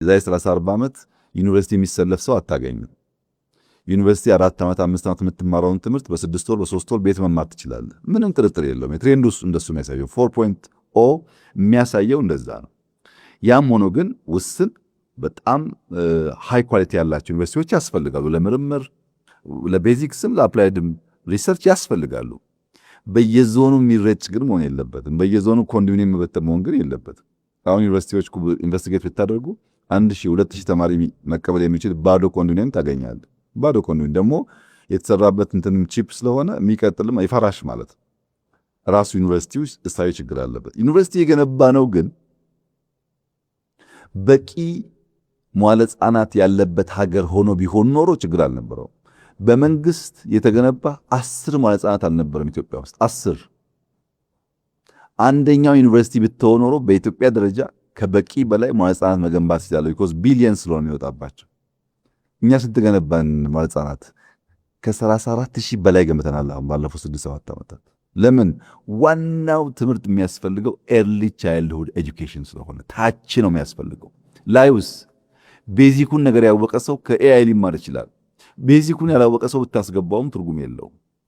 የዛሬ 30 40 ዓመት ዩኒቨርሲቲ የሚሰለፍ ሰው አታገኝም። ዩኒቨርሲቲ 4 ዓመት 5 ዓመት የምትማረውን ትምህርት በ6 ወር በ3 ወር ቤት መማር ትችላለህ። ምንም ጥርጥር የለውም። የትሬንዱ እንደሱ ነው የሚያሳየው። 4.0 የሚያሳየው እንደዛ ነው። ያም ሆኖ ግን ውስን በጣም ሃይ ኳሊቲ ያላቸው ዩኒቨርሲቲዎች ያስፈልጋሉ። ለምርምር ለቤዚክስም ለአፕላይድም ሪሰርች ያስፈልጋሉ። በየዞኑ የሚረጭ ግን መሆን የለበትም። በየዞኑ ኮንዶሚኒየም መበተን መሆን ግን የለበትም። አሁን ዩኒቨርሲቲዎች ኢንቨስቲጌት ብታደርጉ 1000 2000 ተማሪ መቀበል የሚችል ባዶ ኮንዶሚኒየም ታገኛለህ። ባዶ ኮንዶሚኒየም ደግሞ የተሰራበት እንትንም ቺፕ ስለሆነ የሚቀጥልም ይፈራሽ ማለት ራሱ ዩኒቨርሲቲው እሳቤ ችግር አለበት። ዩኒቨርሲቲ የገነባ ነው ግን በቂ መዋለ ሕጻናት ያለበት ሀገር ሆኖ ቢሆን ኖሮ ችግር አልነበረው። በመንግስት የተገነባ 10 መዋለ ሕጻናት አልነበረም ኢትዮጵያ ውስጥ 10። አንደኛው ዩኒቨርሲቲ ብትሆን ኖሮ በኢትዮጵያ ደረጃ ከበቂ በላይ መዋለ ሕጻናት መገንባት ይችላል። ቢኮዝ ቢሊየን ስለሆነ የሚወጣባቸው። እኛ ስንት ገነባን መዋለ ሕጻናት? ከ34,000 በላይ ገንብተናል አሁን ባለፉት 6-7 ዓመታት። ለምን? ዋናው ትምህርት የሚያስፈልገው ኤርሊ ቻይልድሁድ ኤጁኬሽን ስለሆነ ታች ነው የሚያስፈልገው። ላዩስ ቤዚኩን ነገር ያወቀ ሰው ከኤአይ ሊማር ይችላል። ቤዚኩን ያላወቀ ሰው ብታስገባውም ትርጉም የለውም።